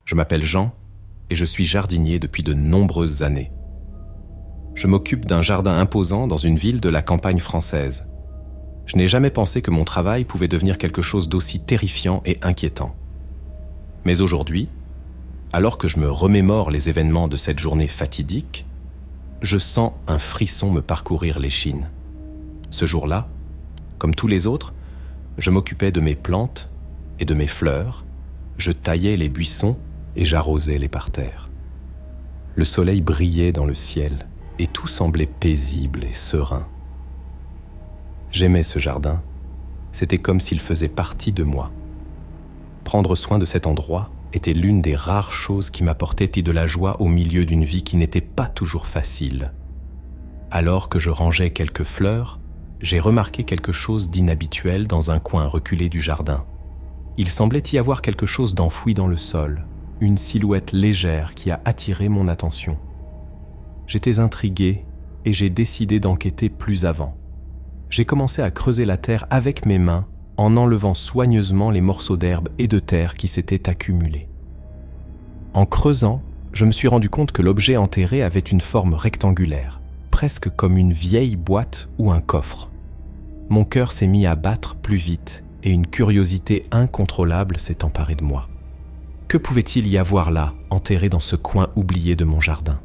Je m'appelle Jean et je suis jardinier depuis de nombreuses années. Je m'occupe d'un jardin imposant dans une ville de la campagne française. Je n'ai jamais pensé que mon travail pouvait devenir quelque chose d'aussi terrifiant et inquiétant. Mais aujourd'hui, alors que je me remémore les événements de cette journée fatidique, je sens un frisson me parcourir l'échine. Ce jour-là, comme tous les autres, je m'occupais de mes plantes et de mes fleurs, je taillais les buissons et j'arrosais les parterres. Le soleil brillait dans le ciel et tout semblait paisible et serein. J'aimais ce jardin, c'était comme s'il faisait partie de moi. Prendre soin de cet endroit était l'une des rares choses qui m'apportaient de la joie au milieu d'une vie qui n'était pas toujours facile. Alors que je rangeais quelques fleurs, j'ai remarqué quelque chose d'inhabituel dans un coin reculé du jardin. Il semblait y avoir quelque chose d'enfoui dans le sol, une silhouette légère qui a attiré mon attention. J'étais intrigué et j'ai décidé d'enquêter plus avant. J'ai commencé à creuser la terre avec mes mains en enlevant soigneusement les morceaux d'herbe et de terre qui s'étaient accumulés. En creusant, je me suis rendu compte que l'objet enterré avait une forme rectangulaire, presque comme une vieille boîte ou un coffre. Mon cœur s'est mis à battre plus vite et une curiosité incontrôlable s'est emparée de moi. Que pouvait-il y avoir là, enterré dans ce coin oublié de mon jardin ?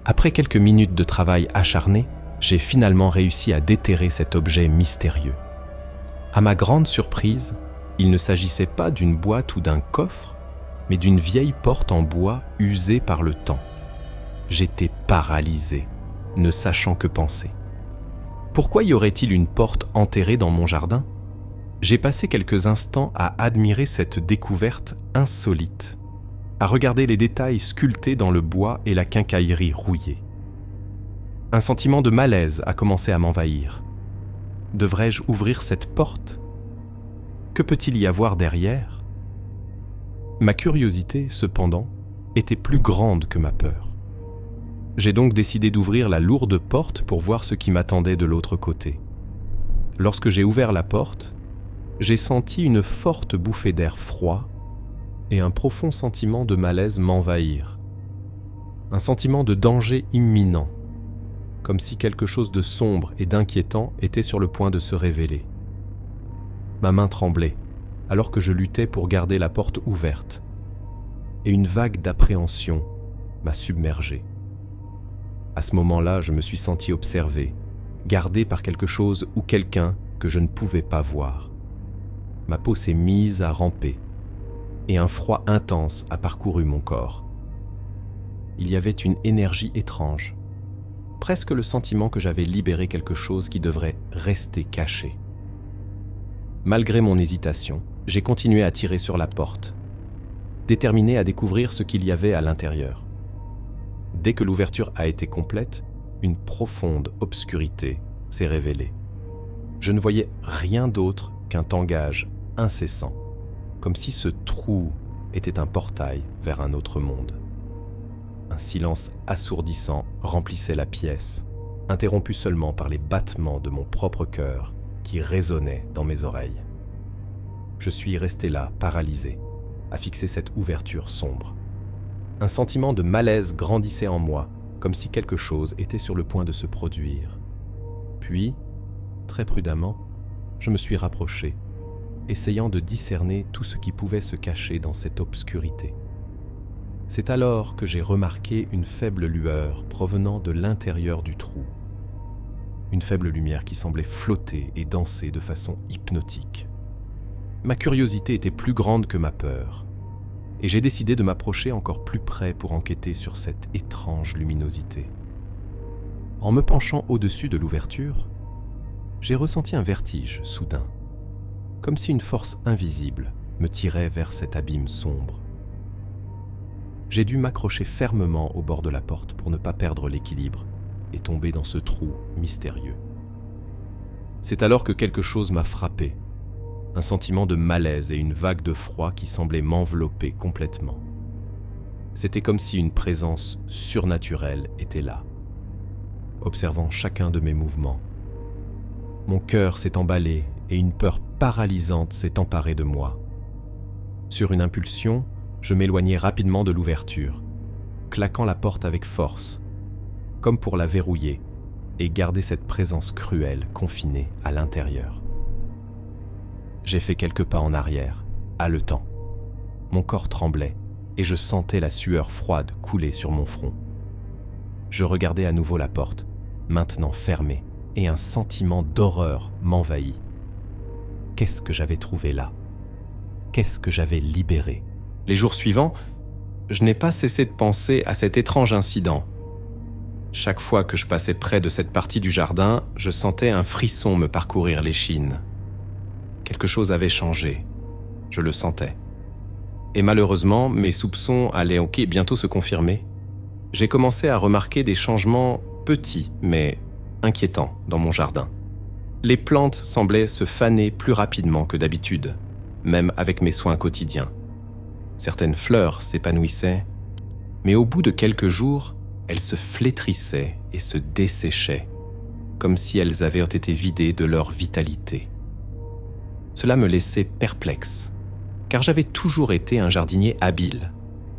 Après quelques minutes de travail acharné, j'ai finalement réussi à déterrer cet objet mystérieux. À ma grande surprise, il ne s'agissait pas d'une boîte ou d'un coffre, mais d'une vieille porte en bois usée par le temps. J'étais paralysé, ne sachant que penser. Pourquoi y aurait-il une porte enterrée dans mon jardin ? J'ai passé quelques instants à admirer cette découverte insolite, à regarder les détails sculptés dans le bois et la quincaillerie rouillée. Un sentiment de malaise a commencé à m'envahir. Devrais-je ouvrir cette porte ? Que peut-il y avoir derrière ? Ma curiosité, cependant, était plus grande que ma peur. J'ai donc décidé d'ouvrir la lourde porte pour voir ce qui m'attendait de l'autre côté. Lorsque j'ai ouvert la porte, j'ai senti une forte bouffée d'air froid et un profond sentiment de malaise m'envahir. Un sentiment de danger imminent, comme si quelque chose de sombre et d'inquiétant était sur le point de se révéler. Ma main tremblait, alors que je luttais pour garder la porte ouverte, et une vague d'appréhension m'a submergé. À ce moment-là, je me suis senti observé, gardé par quelque chose ou quelqu'un que je ne pouvais pas voir. Ma peau s'est mise à ramper, et un froid intense a parcouru mon corps. Il y avait une énergie étrange, presque le sentiment que j'avais libéré quelque chose qui devrait rester caché. Malgré mon hésitation, j'ai continué à tirer sur la porte, déterminé à découvrir ce qu'il y avait à l'intérieur. Dès que l'ouverture a été complète, une profonde obscurité s'est révélée. Je ne voyais rien d'autre qu'un tangage incessant, comme si ce trou était un portail vers un autre monde. Un silence assourdissant remplissait la pièce, interrompu seulement par les battements de mon propre cœur qui résonnaient dans mes oreilles. Je suis resté là, paralysé, à fixer cette ouverture sombre. Un sentiment de malaise grandissait en moi, comme si quelque chose était sur le point de se produire. Puis, très prudemment, je me suis rapproché, essayant de discerner tout ce qui pouvait se cacher dans cette obscurité. C'est alors que j'ai remarqué une faible lueur provenant de l'intérieur du trou. Une faible lumière qui semblait flotter et danser de façon hypnotique. Ma curiosité était plus grande que ma peur, et j'ai décidé de m'approcher encore plus près pour enquêter sur cette étrange luminosité. En me penchant au-dessus de l'ouverture, j'ai ressenti un vertige soudain, comme si une force invisible me tirait vers cet abîme sombre. J'ai dû m'accrocher fermement au bord de la porte pour ne pas perdre l'équilibre et tomber dans ce trou mystérieux. C'est alors que quelque chose m'a frappé, un sentiment de malaise et une vague de froid qui semblait m'envelopper complètement. C'était comme si une présence surnaturelle était là, observant chacun de mes mouvements. Mon cœur s'est emballé et une peur paralysante s'est emparée de moi. Sur une impulsion, Je m'éloignai rapidement de l'ouverture, claquant la porte avec force, comme pour la verrouiller et garder cette présence cruelle confinée à l'intérieur. J'ai fait quelques pas en arrière, haletant. Mon corps tremblait et je sentais la sueur froide couler sur mon front. Je regardais à nouveau la porte, maintenant fermée, et un sentiment d'horreur m'envahit. Qu'est-ce que j'avais trouvé là? Qu'est-ce que j'avais libéré? Les jours suivants, je n'ai pas cessé de penser à cet étrange incident. Chaque fois que je passais près de cette partie du jardin, je sentais un frisson me parcourir l'échine. Quelque chose avait changé. Je le sentais. Et malheureusement, mes soupçons allaient bientôt se confirmer. J'ai commencé à remarquer des changements petits, mais inquiétants dans mon jardin. Les plantes semblaient se faner plus rapidement que d'habitude, même avec mes soins quotidiens. Certaines fleurs s'épanouissaient, mais au bout de quelques jours, elles se flétrissaient et se desséchaient, comme si elles avaient été vidées de leur vitalité. Cela me laissait perplexe, car j'avais toujours été un jardinier habile,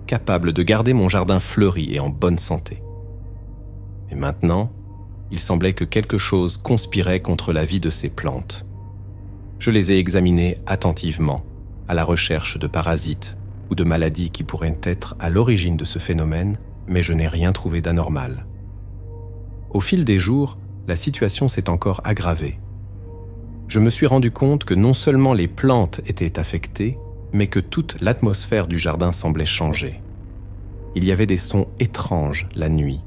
capable de garder mon jardin fleuri et en bonne santé. Mais maintenant, il semblait que quelque chose conspirait contre la vie de ces plantes. Je les ai examinées attentivement, à la recherche de parasites ou de maladies qui pourraient être à l'origine de ce phénomène, mais je n'ai rien trouvé d'anormal. Au fil des jours, la situation s'est encore aggravée. Je me suis rendu compte que non seulement les plantes étaient affectées, mais que toute l'atmosphère du jardin semblait changer. Il y avait des sons étranges la nuit,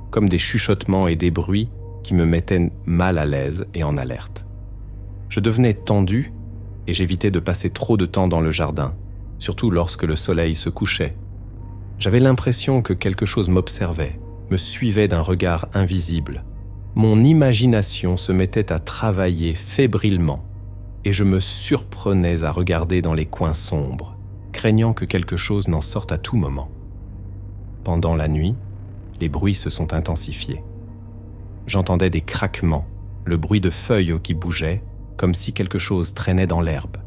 comme des chuchotements et des bruits qui me mettaient mal à l'aise et en alerte. Je devenais tendu et j'évitais de passer trop de temps dans le jardin, surtout lorsque le soleil se couchait. J'avais l'impression que quelque chose m'observait, me suivait d'un regard invisible. Mon imagination se mettait à travailler fébrilement et je me surprenais à regarder dans les coins sombres, craignant que quelque chose n'en sorte à tout moment. Pendant la nuit, les bruits se sont intensifiés. J'entendais des craquements, le bruit de feuilles qui bougeaient, comme si quelque chose traînait dans l'herbe.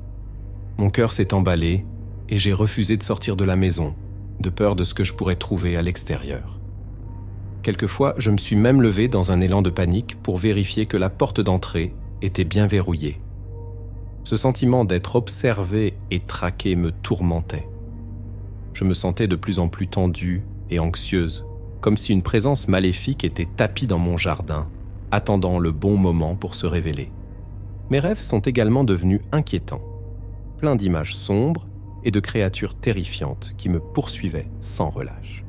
Mon cœur s'est emballé et j'ai refusé de sortir de la maison, de peur de ce que je pourrais trouver à l'extérieur. Quelquefois, je me suis même levé dans un élan de panique pour vérifier que la porte d'entrée était bien verrouillée. Ce sentiment d'être observé et traqué me tourmentait. Je me sentais de plus en plus tendue et anxieuse, comme si une présence maléfique était tapie dans mon jardin, attendant le bon moment pour se révéler. Mes rêves sont également devenus inquiétants, pleins d'images sombres et de créatures terrifiantes qui me poursuivaient sans relâche.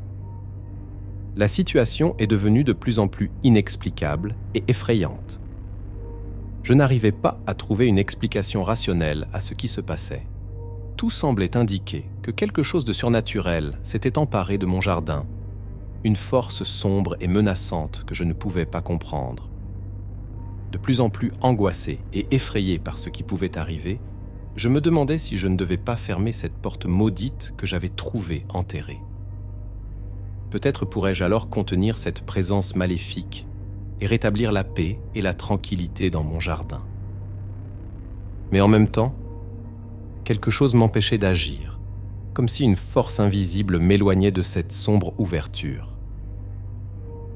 La situation est devenue de plus en plus inexplicable et effrayante. Je n'arrivais pas à trouver une explication rationnelle à ce qui se passait. Tout semblait indiquer que quelque chose de surnaturel s'était emparé de mon jardin, une force sombre et menaçante que je ne pouvais pas comprendre. De plus en plus angoissé et effrayé par ce qui pouvait arriver, je me demandais si je ne devais pas fermer cette porte maudite que j'avais trouvée enterrée. Peut-être pourrais-je alors contenir cette présence maléfique et rétablir la paix et la tranquillité dans mon jardin. Mais en même temps, quelque chose m'empêchait d'agir, comme si une force invisible m'éloignait de cette sombre ouverture.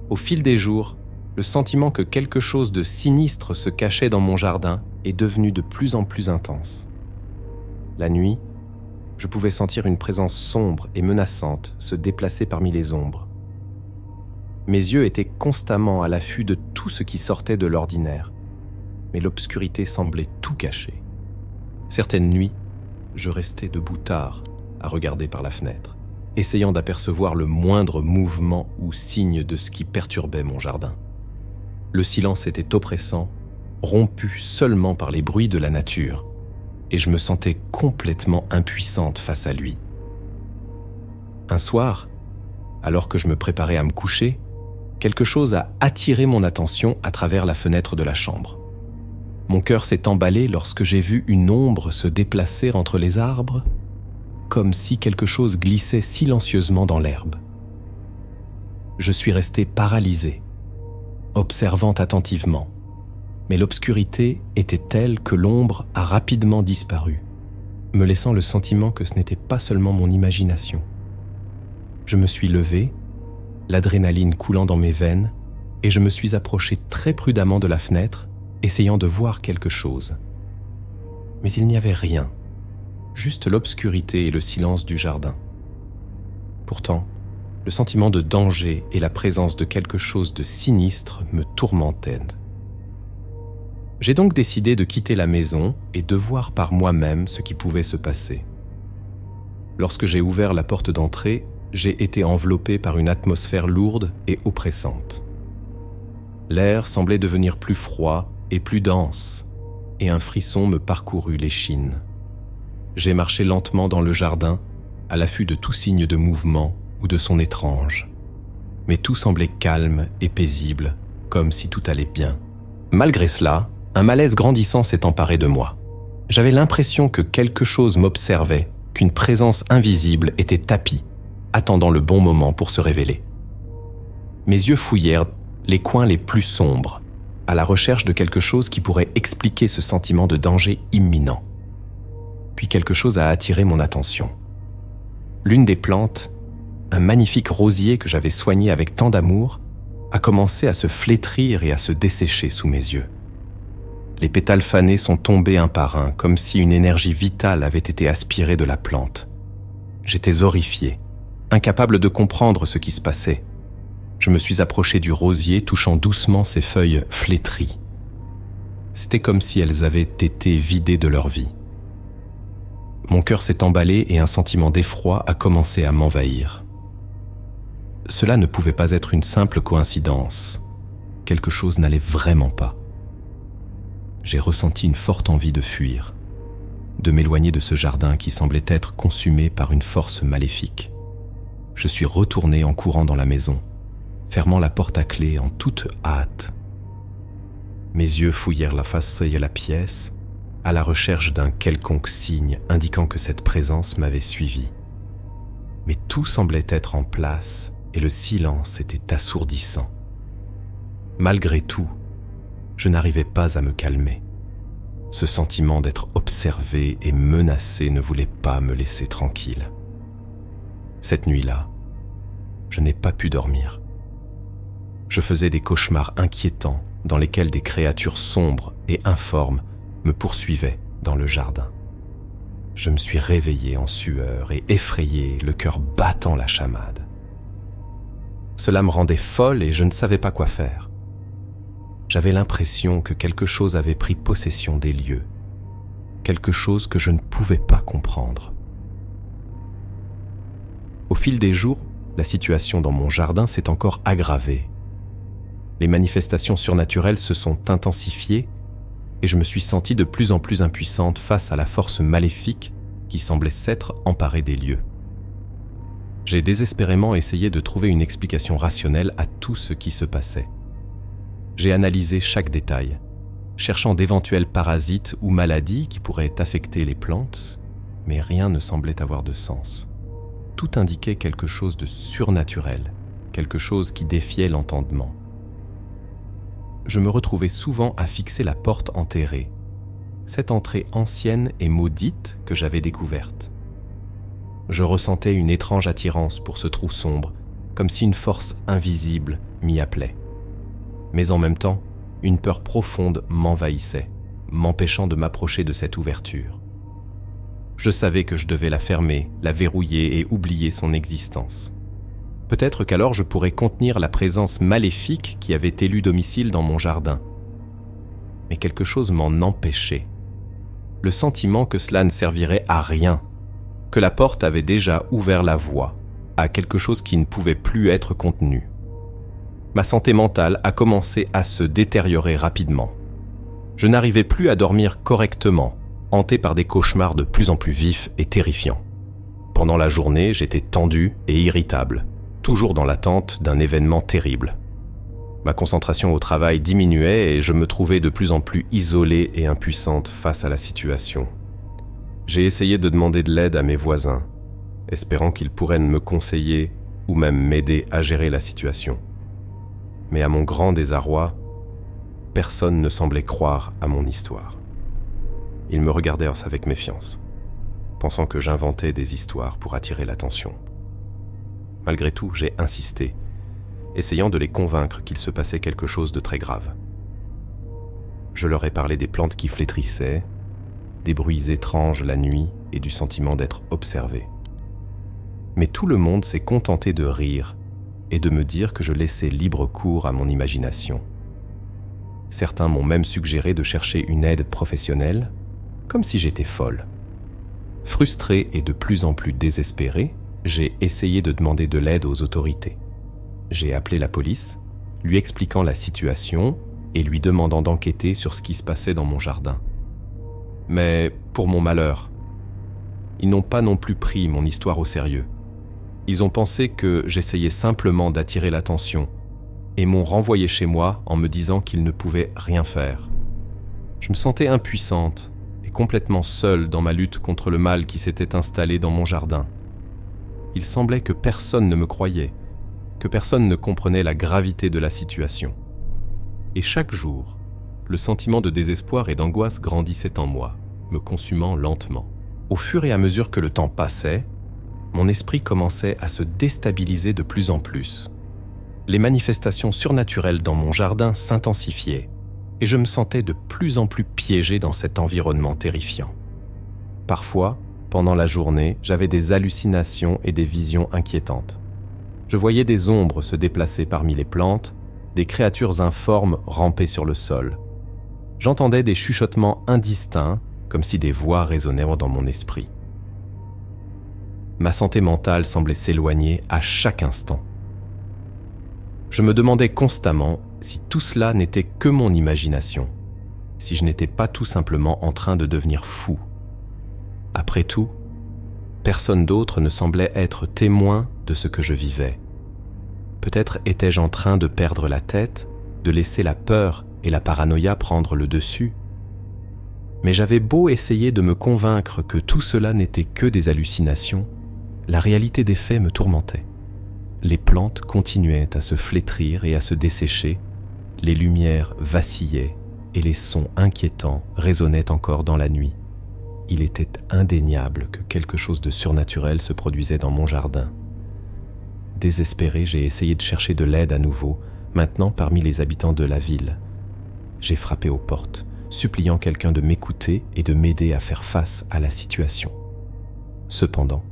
Au fil des jours, le sentiment que quelque chose de sinistre se cachait dans mon jardin est devenu de plus en plus intense. La nuit, je pouvais sentir une présence sombre et menaçante se déplacer parmi les ombres. Mes yeux étaient constamment à l'affût de tout ce qui sortait de l'ordinaire, mais l'obscurité semblait tout cacher. Certaines nuits, je restais debout tard, à regarder par la fenêtre, essayant d'apercevoir le moindre mouvement ou signe de ce qui perturbait mon jardin. Le silence était oppressant, rompu seulement par les bruits de la nature, et je me sentais complètement impuissante face à lui. Un soir, alors que je me préparais à me coucher, quelque chose a attiré mon attention à travers la fenêtre de la chambre. Mon cœur s'est emballé lorsque j'ai vu une ombre se déplacer entre les arbres, comme si quelque chose glissait silencieusement dans l'herbe. Je suis resté paralysé, observant attentivement, mais l'obscurité était telle que l'ombre a rapidement disparu, me laissant le sentiment que ce n'était pas seulement mon imagination. Je me suis levé, l'adrénaline coulant dans mes veines, et je me suis approché très prudemment de la fenêtre, essayant de voir quelque chose. Mais il n'y avait rien, juste l'obscurité et le silence du jardin. Pourtant, le sentiment de danger et la présence de quelque chose de sinistre me tourmentaient. J'ai donc décidé de quitter la maison et de voir par moi-même ce qui pouvait se passer. Lorsque j'ai ouvert la porte d'entrée, j'ai été enveloppé par une atmosphère lourde et oppressante. L'air semblait devenir plus froid et plus dense, et un frisson me parcourut l'échine. J'ai marché lentement dans le jardin, à l'affût de tout signe de mouvement ou de son étrange. Mais tout semblait calme et paisible, comme si tout allait bien. Malgré cela, un malaise grandissant s'est emparé de moi. J'avais l'impression que quelque chose m'observait, qu'une présence invisible était tapie, attendant le bon moment pour se révéler. Mes yeux fouillèrent les coins les plus sombres, à la recherche de quelque chose qui pourrait expliquer ce sentiment de danger imminent. Puis quelque chose a attiré mon attention. L'une des plantes, un magnifique rosier que j'avais soigné avec tant d'amour, a commencé à se flétrir et à se dessécher sous mes yeux. Les pétales fanés sont tombés un par un, comme si une énergie vitale avait été aspirée de la plante. J'étais horrifié, incapable de comprendre ce qui se passait. Je me suis approché du rosier, touchant doucement ses feuilles flétries. C'était comme si elles avaient été vidées de leur vie. Mon cœur s'est emballé et un sentiment d'effroi a commencé à m'envahir. Cela ne pouvait pas être une simple coïncidence. Quelque chose n'allait vraiment pas. J'ai ressenti une forte envie de fuir, de m'éloigner de ce jardin qui semblait être consumé par une force maléfique. Je suis retourné en courant dans la maison, fermant la porte à clé en toute hâte. Mes yeux fouillèrent la façade et la pièce, à la recherche d'un quelconque signe indiquant que cette présence m'avait suivi. Mais tout semblait être en place et le silence était assourdissant. Malgré tout, je n'arrivais pas à me calmer. Ce sentiment d'être observé et menacé ne voulait pas me laisser tranquille. Cette nuit-là, je n'ai pas pu dormir. Je faisais des cauchemars inquiétants dans lesquels des créatures sombres et informes me poursuivaient dans le jardin. Je me suis réveillé en sueur et effrayé, le cœur battant la chamade. Cela me rendait folle et je ne savais pas quoi faire. J'avais l'impression que quelque chose avait pris possession des lieux, quelque chose que je ne pouvais pas comprendre. Au fil des jours, la situation dans mon jardin s'est encore aggravée. Les manifestations surnaturelles se sont intensifiées et je me suis senti de plus en plus impuissante face à la force maléfique qui semblait s'être emparée des lieux. J'ai désespérément essayé de trouver une explication rationnelle à tout ce qui se passait. J'ai analysé chaque détail, cherchant d'éventuels parasites ou maladies qui pourraient affecter les plantes, mais rien ne semblait avoir de sens. Tout indiquait quelque chose de surnaturel, quelque chose qui défiait l'entendement. Je me retrouvais souvent à fixer la porte enterrée, cette entrée ancienne et maudite que j'avais découverte. Je ressentais une étrange attirance pour ce trou sombre, comme si une force invisible m'y appelait. Mais en même temps, une peur profonde m'envahissait, m'empêchant de m'approcher de cette ouverture. Je savais que je devais la fermer, la verrouiller et oublier son existence. Peut-être qu'alors je pourrais contenir la présence maléfique qui avait élu domicile dans mon jardin. Mais quelque chose m'en empêchait. Le sentiment que cela ne servirait à rien, que la porte avait déjà ouvert la voie à quelque chose qui ne pouvait plus être contenu. Ma santé mentale a commencé à se détériorer rapidement. Je n'arrivais plus à dormir correctement, hanté par des cauchemars de plus en plus vifs et terrifiants. Pendant la journée, j'étais tendu et irritable, toujours dans l'attente d'un événement terrible. Ma concentration au travail diminuait et je me trouvais de plus en plus isolée et impuissante face à la situation. J'ai essayé de demander de l'aide à mes voisins, espérant qu'ils pourraient me conseiller ou même m'aider à gérer la situation. Mais à mon grand désarroi, personne ne semblait croire à mon histoire. Ils me regardèrent avec méfiance. pensant que j'inventais des histoires pour attirer l'attention. Malgré tout, j'ai insisté, essayant de les convaincre qu'il se passait quelque chose de très grave. Je leur ai parlé des plantes qui flétrissaient, des bruits étranges la nuit et du sentiment d'être observé. Mais tout le monde s'est contenté de rire et de me dire que je laissais libre cours à mon imagination. Certains m'ont même suggéré de chercher une aide professionnelle, comme si j'étais folle. Frustré et de plus en plus désespéré, j'ai essayé de demander de l'aide aux autorités. J'ai appelé la police, lui expliquant la situation et lui demandant d'enquêter sur ce qui se passait dans mon jardin. Mais pour mon malheur, ils n'ont pas non plus pris mon histoire au sérieux. Ils ont pensé que j'essayais simplement d'attirer l'attention et m'ont renvoyé chez moi en me disant qu'ils ne pouvaient rien faire. Je me sentais impuissante et complètement seule dans ma lutte contre le mal qui s'était installé dans mon jardin. Il semblait que personne ne me croyait, que personne ne comprenait la gravité de la situation. Et chaque jour, le sentiment de désespoir et d'angoisse grandissait en moi, me consumant lentement. Au fur et à mesure que le temps passait, mon esprit commençait à se déstabiliser de plus en plus. Les manifestations surnaturelles dans mon jardin s'intensifiaient et je me sentais de plus en plus piégé dans cet environnement terrifiant. Parfois, pendant la journée, j'avais des hallucinations et des visions inquiétantes. Je voyais des ombres se déplacer parmi les plantes, des créatures informes ramper sur le sol. J'entendais des chuchotements indistincts, comme si des voix résonnaient dans mon esprit. Ma santé mentale semblait s'éloigner à chaque instant. Je me demandais constamment si tout cela n'était que mon imagination, si je n'étais pas tout simplement en train de devenir fou. Après tout, personne d'autre ne semblait être témoin de ce que je vivais. Peut-être étais-je en train de perdre la tête, de laisser la peur et la paranoïa prendre le dessus. Mais j'avais beau essayer de me convaincre que tout cela n'était que des hallucinations, la réalité des faits me tourmentait. Les plantes continuaient à se flétrir et à se dessécher, les lumières vacillaient et les sons inquiétants résonnaient encore dans la nuit. Il était indéniable que quelque chose de surnaturel se produisait dans mon jardin. Désespéré, j'ai essayé de chercher de l'aide à nouveau, maintenant parmi les habitants de la ville. J'ai frappé aux portes, suppliant quelqu'un de m'écouter et de m'aider à faire face à la situation. Cependant,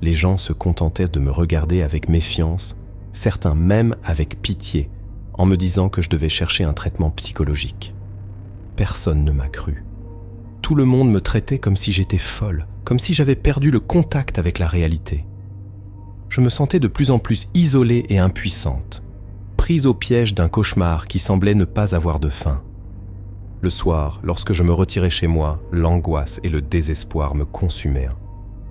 les gens se contentaient de me regarder avec méfiance, certains même avec pitié, en me disant que je devais chercher un traitement psychologique. Personne ne m'a cru. Tout le monde me traitait comme si j'étais folle, comme si j'avais perdu le contact avec la réalité. Je me sentais de plus en plus isolée et impuissante, prise au piège d'un cauchemar qui semblait ne pas avoir de fin. Le soir, lorsque je me retirais chez moi, l'angoisse et le désespoir me consumaient.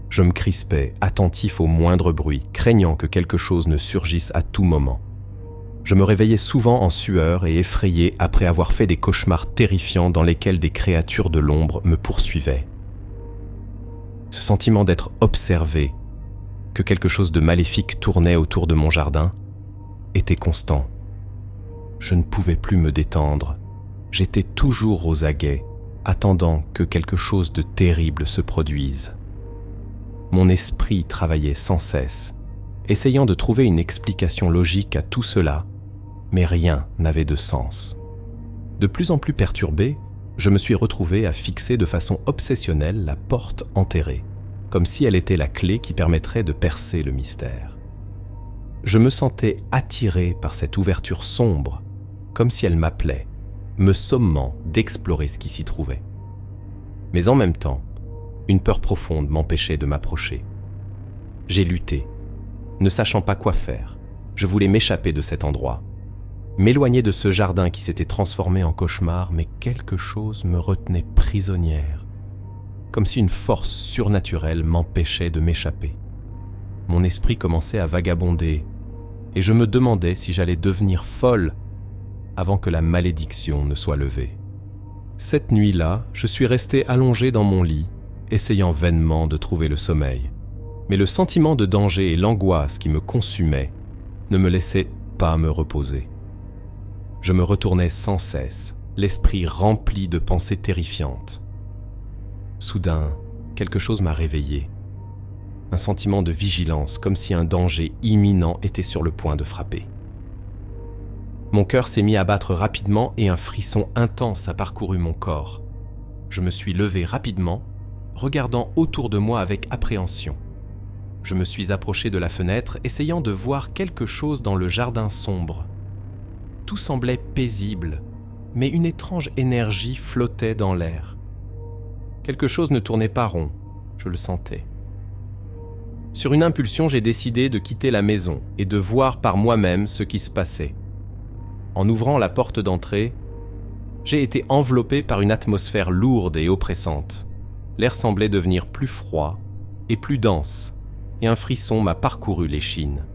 Je me crispais, attentif au moindre bruit, craignant que quelque chose ne surgisse à tout moment. Je me réveillais souvent en sueur et effrayé après avoir fait des cauchemars terrifiants dans lesquels des créatures de l'ombre me poursuivaient. Ce sentiment d'être observé, que quelque chose de maléfique tournait autour de mon jardin, était constant. Je ne pouvais plus me détendre. J'étais toujours aux aguets, attendant que quelque chose de terrible se produise. Mon esprit travaillait sans cesse, essayant de trouver une explication logique à tout cela, mais rien n'avait de sens. De plus en plus perturbé, je me suis retrouvé à fixer de façon obsessionnelle la porte enterrée, comme si elle était la clé qui permettrait de percer le mystère. Je me sentais attiré par cette ouverture sombre, comme si elle m'appelait, me sommant d'explorer ce qui s'y trouvait. Mais en même temps, une peur profonde m'empêchait de m'approcher. J'ai lutté, ne sachant pas quoi faire. Je voulais m'échapper de cet endroit, m'éloigner de ce jardin qui s'était transformé en cauchemar, mais quelque chose me retenait prisonnière, comme si une force surnaturelle m'empêchait de m'échapper. Mon esprit commençait à vagabonder, et je me demandais si j'allais devenir folle avant que la malédiction ne soit levée. Cette nuit-là, je suis resté allongé dans mon lit, essayant vainement de trouver le sommeil. Mais le sentiment de danger et l'angoisse qui me consumaient ne me laissaient pas me reposer. Je me retournais sans cesse, l'esprit rempli de pensées terrifiantes. Soudain, quelque chose m'a réveillé. Un sentiment de vigilance, comme si un danger imminent était sur le point de frapper. Mon cœur s'est mis à battre rapidement et un frisson intense a parcouru mon corps. Je me suis levé rapidement, regardant autour de moi avec appréhension. Je me suis approché de la fenêtre, essayant de voir quelque chose dans le jardin sombre. Tout semblait paisible, mais une étrange énergie flottait dans l'air. Quelque chose ne tournait pas rond, je le sentais. Sur une impulsion, j'ai décidé de quitter la maison et de voir par moi-même ce qui se passait. En ouvrant la porte d'entrée, j'ai été enveloppé par une atmosphère lourde et oppressante. L'air semblait devenir plus froid et plus dense, et un frisson m'a parcouru l'échine.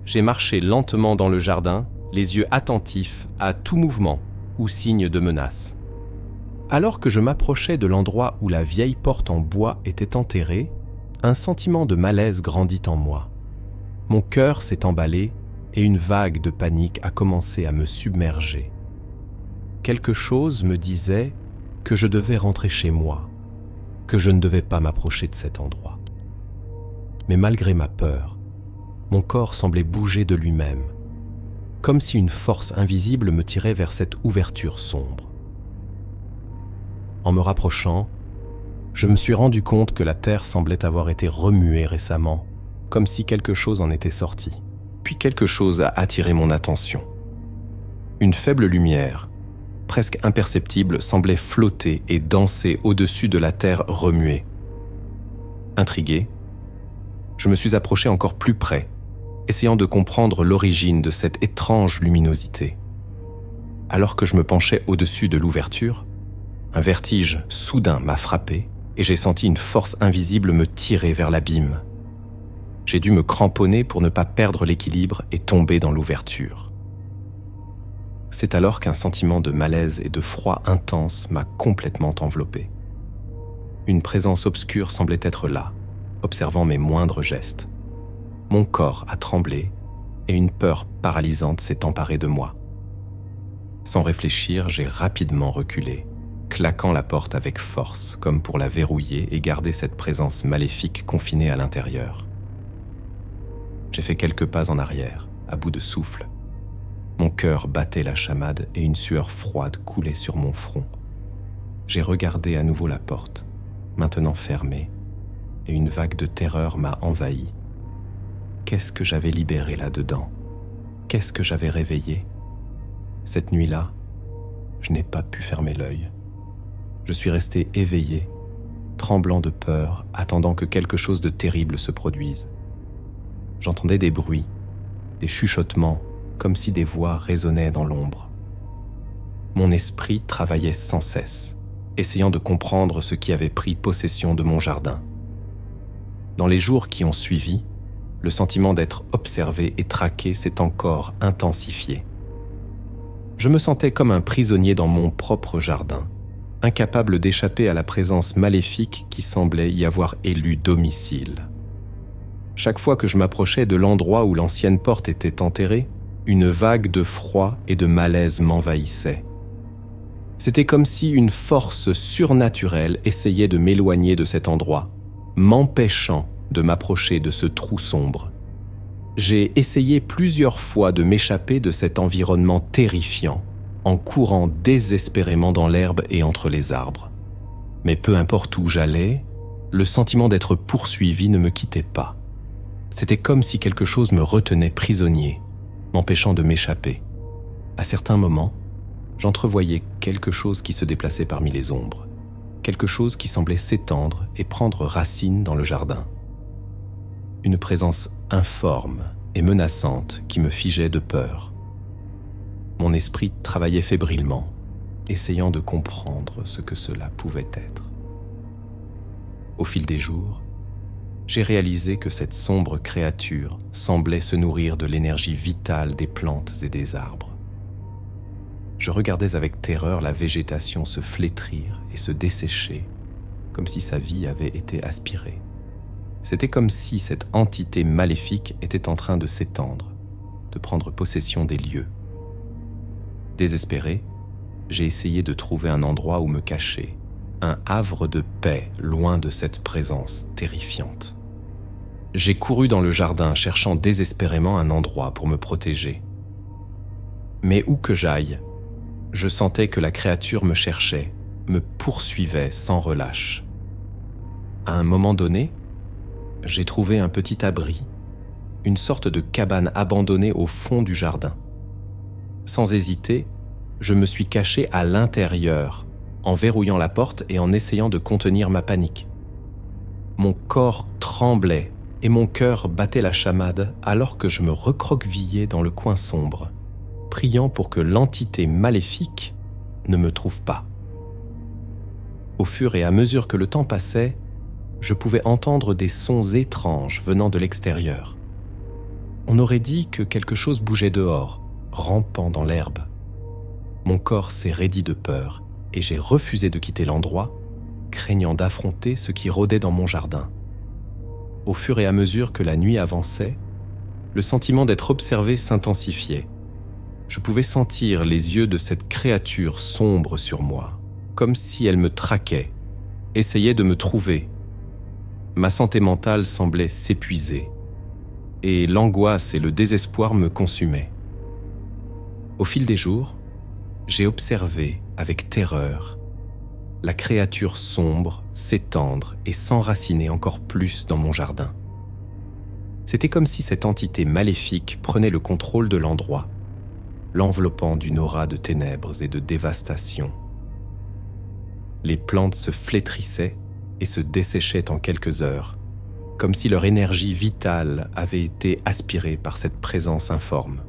J'ai marché lentement dans le jardin, les yeux attentifs à tout mouvement ou signe de menace. Alors que je m'approchais de l'endroit où la vieille porte en bois était enterrée, un sentiment de malaise grandit en moi. Mon cœur s'est emballé et une vague de panique a commencé à me submerger. Quelque chose me disait que je devais rentrer chez moi, que je ne devais pas m'approcher de cet endroit. Mais malgré ma peur, mon corps semblait bouger de lui-même, comme si une force invisible me tirait vers cette ouverture sombre. En me rapprochant, je me suis rendu compte que la terre semblait avoir été remuée récemment, comme si quelque chose en était sorti. Puis quelque chose a attiré mon attention. Une faible lumière, presque imperceptible, semblait flotter et danser au-dessus de la terre remuée. Intrigué, je me suis approché encore plus près, essayant de comprendre l'origine de cette étrange luminosité. Alors que je me penchais au-dessus de l'ouverture, un vertige soudain m'a frappé et j'ai senti une force invisible me tirer vers l'abîme. J'ai dû me cramponner pour ne pas perdre l'équilibre et tomber dans l'ouverture. C'est alors qu'un sentiment de malaise et de froid intense m'a complètement enveloppé. Une présence obscure semblait être là, observant mes moindres gestes. Mon corps a tremblé et une peur paralysante s'est emparée de moi. Sans réfléchir, j'ai rapidement reculé, claquant la porte avec force, comme pour la verrouiller et garder cette présence maléfique confinée à l'intérieur. J'ai fait quelques pas en arrière, à bout de souffle. Mon cœur battait la chamade et une sueur froide coulait sur mon front. J'ai regardé à nouveau la porte, maintenant fermée, et une vague de terreur m'a envahi. Qu'est-ce que j'avais libéré là-dedans? Qu'est-ce que j'avais réveillé? Cette nuit-là, je n'ai pas pu fermer l'œil. Je suis resté éveillé, tremblant de peur, attendant que quelque chose de terrible se produise. J'entendais des bruits, des chuchotements, comme si des voix résonnaient dans l'ombre. Mon esprit travaillait sans cesse, essayant de comprendre ce qui avait pris possession de mon jardin. Dans les jours qui ont suivi, le sentiment d'être observé et traqué s'est encore intensifié. Je me sentais comme un prisonnier dans mon propre jardin, incapable d'échapper à la présence maléfique qui semblait y avoir élu domicile. Chaque fois que je m'approchais de l'endroit où l'ancienne porte était enterrée, une vague de froid et de malaise m'envahissait. C'était comme si une force surnaturelle essayait de m'éloigner de cet endroit, m'empêchant de m'approcher de ce trou sombre. J'ai essayé plusieurs fois de m'échapper de cet environnement terrifiant, en courant désespérément dans l'herbe et entre les arbres. Mais peu importe où j'allais, le sentiment d'être poursuivi ne me quittait pas. C'était comme si quelque chose me retenait prisonnier, m'empêchant de m'échapper. À certains moments, j'entrevoyais quelque chose qui se déplaçait parmi les ombres, quelque chose qui semblait s'étendre et prendre racine dans le jardin. Une présence informe et menaçante qui me figeait de peur. Mon esprit travaillait fébrilement, essayant de comprendre ce que cela pouvait être. Au fil des jours, j'ai réalisé que cette sombre créature semblait se nourrir de l'énergie vitale des plantes et des arbres. Je regardais avec terreur la végétation se flétrir et se dessécher, comme si sa vie avait été aspirée. C'était comme si cette entité maléfique était en train de s'étendre, de prendre possession des lieux. Désespéré, j'ai essayé de trouver un endroit où me cacher, un havre de paix loin de cette présence terrifiante. J'ai couru dans le jardin cherchant désespérément un endroit pour me protéger. Mais où que j'aille, je sentais que la créature me cherchait, me poursuivait sans relâche. À un moment donné, j'ai trouvé un petit abri, une sorte de cabane abandonnée au fond du jardin. Sans hésiter, je me suis caché à l'intérieur, en verrouillant la porte et en essayant de contenir ma panique. Mon corps tremblait et mon cœur battait la chamade alors que je me recroquevillais dans le coin sombre, priant pour que l'entité maléfique ne me trouve pas. Au fur et à mesure que le temps passait, je pouvais entendre des sons étranges venant de l'extérieur. On aurait dit que quelque chose bougeait dehors, rampant dans l'herbe. Mon corps s'est raidi de peur et j'ai refusé de quitter l'endroit, craignant d'affronter ce qui rôdait dans mon jardin. Au fur et à mesure que la nuit avançait, le sentiment d'être observé s'intensifiait. Je pouvais sentir les yeux de cette créature sombre sur moi, comme si elle me traquait, essayait de me trouver. Ma santé mentale semblait s'épuiser, et l'angoisse et le désespoir me consumaient. Au fil des jours, j'ai observé avec terreur la créature sombre s'étendre et s'enraciner encore plus dans mon jardin. C'était comme si cette entité maléfique prenait le contrôle de l'endroit, l'enveloppant d'une aura de ténèbres et de dévastation. Les plantes se flétrissaient et se desséchaient en quelques heures, comme si leur énergie vitale avait été aspirée par cette présence informe.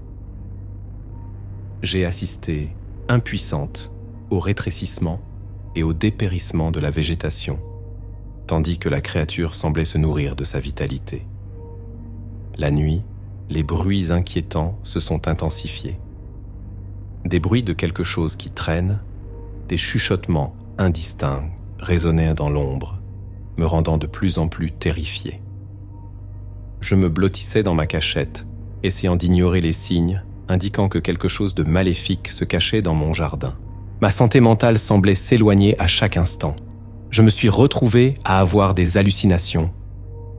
J'ai assisté, impuissante, au rétrécissement et au dépérissement de la végétation, tandis que la créature semblait se nourrir de sa vitalité. La nuit, les bruits inquiétants se sont intensifiés. Des bruits de quelque chose qui traîne, des chuchotements indistincts résonnaient dans l'ombre, me rendant de plus en plus terrifié. Je me blottissais dans ma cachette, essayant d'ignorer les signes indiquant que quelque chose de maléfique se cachait dans mon jardin. Ma santé mentale semblait s'éloigner à chaque instant. Je me suis retrouvé à avoir des hallucinations,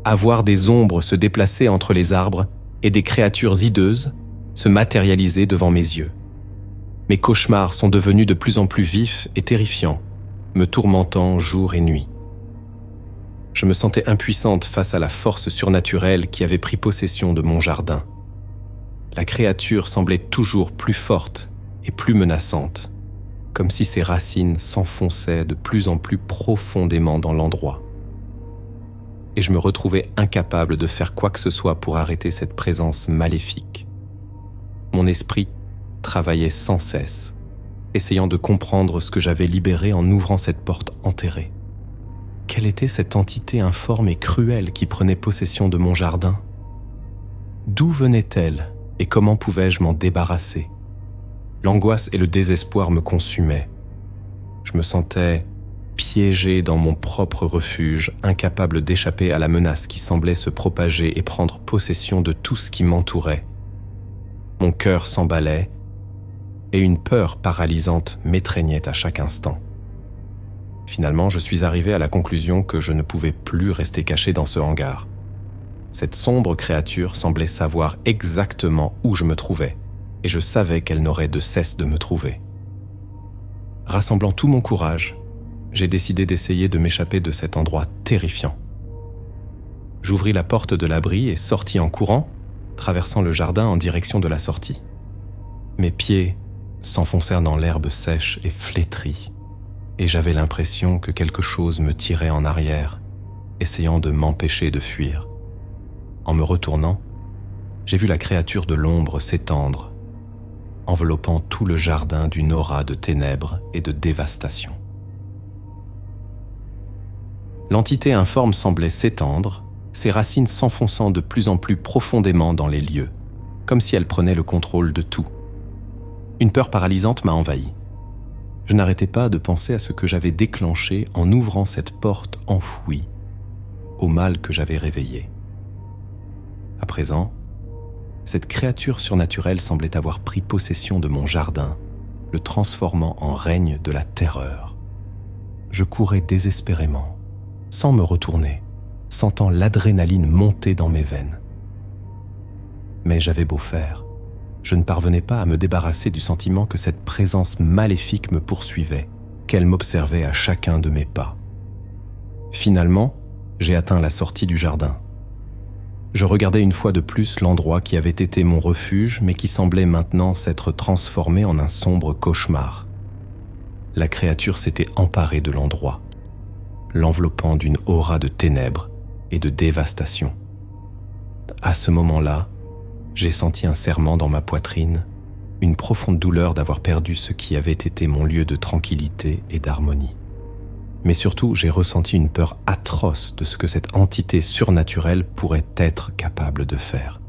à voir des ombres se déplacer entre les arbres et des créatures hideuses se matérialiser devant mes yeux. Mes cauchemars sont devenus de plus en plus vifs et terrifiants, me tourmentant jour et nuit. Je me sentais impuissante face à la force surnaturelle qui avait pris possession de mon jardin. La créature semblait toujours plus forte et plus menaçante, comme si ses racines s'enfonçaient de plus en plus profondément dans l'endroit. Et je me retrouvais incapable de faire quoi que ce soit pour arrêter cette présence maléfique. Mon esprit travaillait sans cesse, essayant de comprendre ce que j'avais libéré en ouvrant cette porte enterrée. Quelle était cette entité informe et cruelle qui prenait possession de mon jardin? D'où venait-elle et comment pouvais-je m'en débarrasser? L'angoisse et le désespoir me consumaient. Je me sentais piégé dans mon propre refuge, incapable d'échapper à la menace qui semblait se propager et prendre possession de tout ce qui m'entourait. Mon cœur s'emballait et une peur paralysante m'étreignait à chaque instant. Finalement, je suis arrivé à la conclusion que je ne pouvais plus rester caché dans ce hangar. Cette sombre créature semblait savoir exactement où je me trouvais, et je savais qu'elle n'aurait de cesse de me trouver. Rassemblant tout mon courage, j'ai décidé d'essayer de m'échapper de cet endroit terrifiant. J'ouvris la porte de l'abri et sortis en courant, traversant le jardin en direction de la sortie. Mes pieds s'enfoncèrent dans l'herbe sèche et flétrie, et j'avais l'impression que quelque chose me tirait en arrière, essayant de m'empêcher de fuir. En me retournant, j'ai vu la créature de l'ombre s'étendre, enveloppant tout le jardin d'une aura de ténèbres et de dévastation. L'entité informe semblait s'étendre, ses racines s'enfonçant de plus en plus profondément dans les lieux, comme si elle prenait le contrôle de tout. Une peur paralysante m'a envahi. Je n'arrêtais pas de penser à ce que j'avais déclenché en ouvrant cette porte enfouie, au mal que j'avais réveillé. À présent, cette créature surnaturelle semblait avoir pris possession de mon jardin, le transformant en règne de la terreur. je courais désespérément, sans me retourner, sentant l'adrénaline monter dans mes veines. Mais j'avais beau faire, je ne parvenais pas à me débarrasser du sentiment que cette présence maléfique me poursuivait, qu'elle m'observait à chacun de mes pas. Finalement, j'ai atteint la sortie du jardin. Je regardais une fois de plus l'endroit qui avait été mon refuge, mais qui semblait maintenant s'être transformé en un sombre cauchemar. La créature s'était emparée de l'endroit, l'enveloppant d'une aura de ténèbres et de dévastation. À ce moment-là, j'ai senti un serrement dans ma poitrine, une profonde douleur d'avoir perdu ce qui avait été mon lieu de tranquillité et d'harmonie. Mais surtout, j'ai ressenti une peur atroce de ce que cette entité surnaturelle pourrait être capable de faire.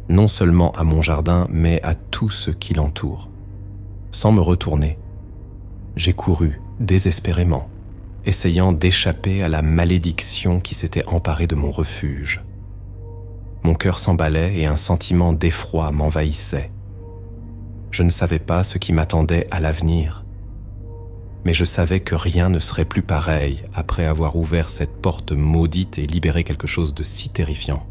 Non seulement à mon jardin, mais à tout ce qui l'entoure. Sans me retourner, j'ai couru désespérément, essayant d'échapper à la malédiction qui s'était emparée de mon refuge. Mon cœur s'emballait et un sentiment d'effroi m'envahissait. Je ne savais pas ce qui m'attendait à l'avenir, mais je savais que rien ne serait plus pareil après avoir ouvert cette porte maudite et libéré quelque chose de si terrifiant.